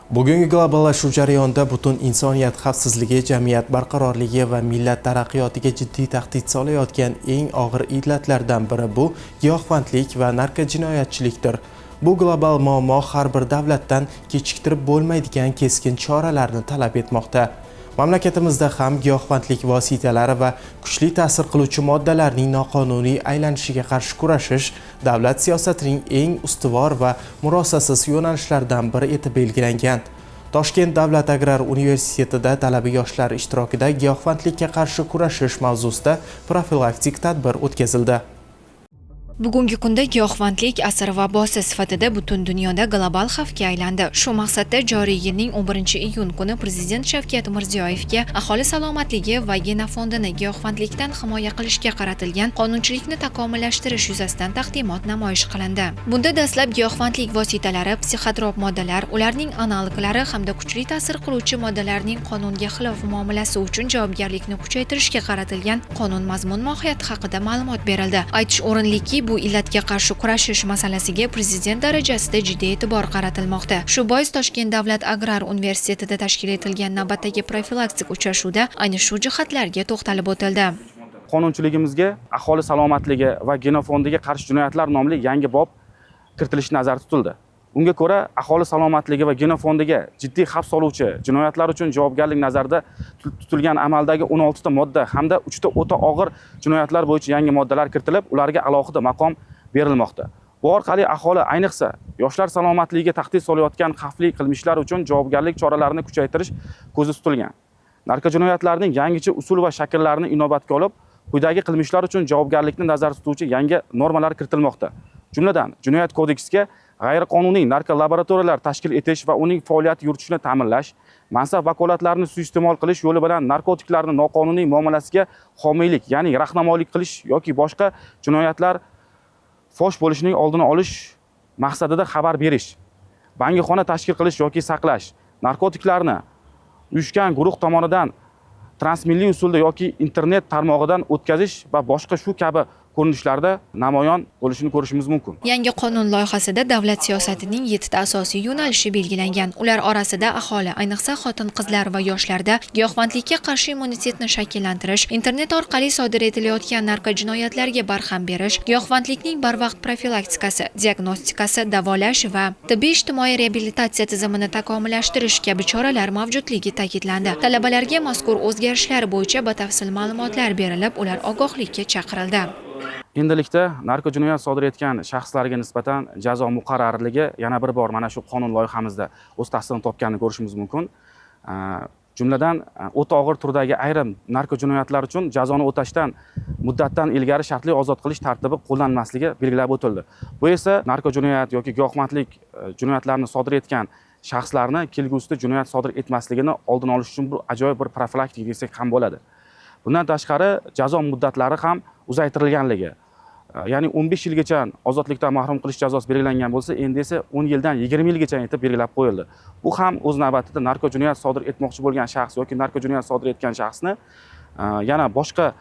Bugungi globallashuv jarayonida butun insoniyat xavfsizligi, jamiyat barqarorligi va millat taraqqiyotiga jiddiy tahdid solayotgan eng og'ir illatlardan biri bu giyohvandlik va narkojinoyatchilikdir. Bu global muammo har bir davlatdan kechiktirib bo'lmaydigan keskin choralarni talab etmoqda. Mamlakatimizda ham giyohvandlik vositalari va kuchli ta'sir qiluvchi moddalarning noqonuniy aylanishiga qarshi kurashish davlat siyosatining eng ustuvor va murosasiz yo'nalishlaridan biri etib belgilangan. Toshkent davlat agrar universitetida talaba yoshlar ishtirokida giyohvandlikka qarshi kurashish mavzusida profilaktik tadbir o'tkazildi. Bugungi kunda giyohvandlik asr vabosi sifatida butun dunyoda global xavfga aylandi. Shu maqsadda joriy yilning 11-iyun kuni Prezident Shavkat Mirziyoyevga aholi salomatligi va genofondini giyohvandlikdan himoya qilishga qaratilgan qonunchilikni takomillashtirish yuzasidan taqdimot namoyish qilindi. Bunda dastlab giyohvandlik vositalari, psixotrop moddalar, ularning analoglari hamda kuchli ta'sir qiluvchi moddalarning qonunga xilof muomalasi uchun javobgarlikni kuchaytirishga qaratilgan qonun mazmun mohiyati haqida ma'lumot berildi. Aytish o'rinliki, bu illatga qarshi kurashish masalasiga prezident darajasida jiddiy e'tibor qaratilmoqda. Shu bois Toshkent davlat agrar universitetida tashkil etilgan navbatdagi profilaktik uchrashuvda ayni shu jihatlarga to'xtalib o'tildi. Qonunchiligimizga aholi salomatligi va genofondiga qarshi jinoyatlar nomli yangi bob kiritilishi nazarda tutildi. Unga ko'ra, aholi salomatligi va genofondiga jiddiy xavf soluvchi jinoyatlar uchun javobgarlik nazarda tutilgan amaldagi 16 ta modda hamda 3 ta o'ta og'ir jinoyatlar bo'yicha yangi moddalar kiritilib, ularga alohida maqom berilmoqda. Bu orqali aholi, ayniqsa yoshlar salomatligiga tahdid solayotgan xavfli qilmishlar uchun javobgarlik choralarini kuchaytirish ko'zda tutilgan. Narkojinoyatlarning yangicha usul va shakllarini inobatga olib, quyidagi qilmishlar uchun javobgarlikni nazarda tutuvchi yangi normalar kiritilmoqda. Jumladan, Jinoyat kodeksiga g'ayriqonuniy narkolaboratoriyalar tashkil etish va uning faoliyat yuritishini ta'minlash, mansab vakolatlarini suiiste'mol qilish yo'li bilan narkotiklarni noqonuniy muomalasiga homiylik, ya'ni rahnamolik qilish yoki boshqa jinoyatlar fosh bo'lishining oldini olish maqsadida xabar berish, bangixona tashkil qilish yoki saqlash, narkotiklarni uyushgan guruh tomonidan transmilliy usulda yoki internet tarmog'idan o'tkazish va boshqa shu kabi ko'rinishlarda namoyon bo'lishini ko'rishimiz mumkin. Yangi qonun loyihasida davlat siyosatining 7 ta asosiy yo'nalishi belgilangan. Ular orasida aholi, ayniqsa xotin-qizlar va yoshlarda giyohvandlikka qarshi immunitetni shakllantirish, internet orqali sodir etilayotgan narkojinoyatlarga barham berish, giyohvandlikning barvaqt profilaktikasi, diagnostikasi, davolash va tibbiy-ijtimoiy reabilitatsiya tizimini takomillashtirish kabi choralar mavjudligi ta'kidlandi. Talabalarga mazkur o'zgarishlar bo'yicha batafsil ma'lumotlar berilib, ular ogohlikka chaqirildi. Endilikda narkojinoyat sodir etgan shaxslarga nisbatan jazo muqarrarligi yana bir bor mana shu qonun loyihamizda o'z tasdig'ini topganini ko'rishimiz mumkin. Jumladan, o'ta og'ir turdagi ayrim narkojinoyatlar uchun jazoni o'tashdan muddatdan ilgari shartli ozod qilish tartibi qo'llanmasligi belgilab o'tildi. Bu esa narkojinoyat yoki giyohvandlik jinoyatlarini sodir etgan shaxslarni kelgusida jinoyat sodir etmasligini oldini olish uchun bu ajoyib bir profilaktik desak ham bo'ladi. Bundan tashqari, jazo muddatlari ham uzaytirilganligi, ya'ni 15 yilgacha ozodlikdan mahrum qilish jazosi belgilangan bo'lsa, endi esa 10 yildan 20 yilgacha etib belgilab qo'yildi. Bu ham o'z navbatida narkojinoyat sodir etmoqchi bo'lgan shaxs yoki narkojinoyat sodir etgan shaxsni yana boshqa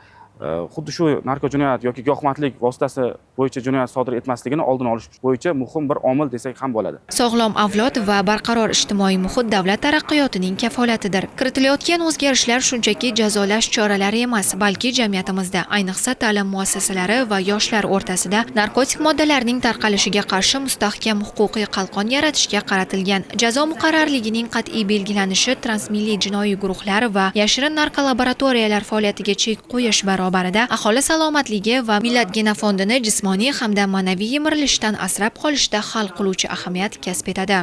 xuddi shu narkojinoyat yoki giyohvandlik vositasi bo'yicha jinoyat sodir etmasligini oldini olish bo'yicha muhim bir omil desak ham bo'ladi. Sog'lom avlod va barqaror ijtimoiy muhit davlat taraqqiyotining kafolatidir. Kiritilayotgan o'zgarishlar shunchaki jazolash choralari emas, balki jamiyatimizda, ayniqsa ta'lim muassasalari va yoshlar o'rtasida narkotik moddalarning tarqalishiga qarshi mustahkam huquqiy qalqon yaratishga qaratilgan. Jazo muqarrarligining qat'iy belgilanishi transmilliy jinoiy guruhlar va yashirin narkolaboratoriyalar faoliyatiga chek qo'yish barobarida aholi salomatligi va millat genofondini jismoniy hamda ma'naviy yemirilishdan asrab qolishda hal qiluvchi ahamiyat kasb etadi.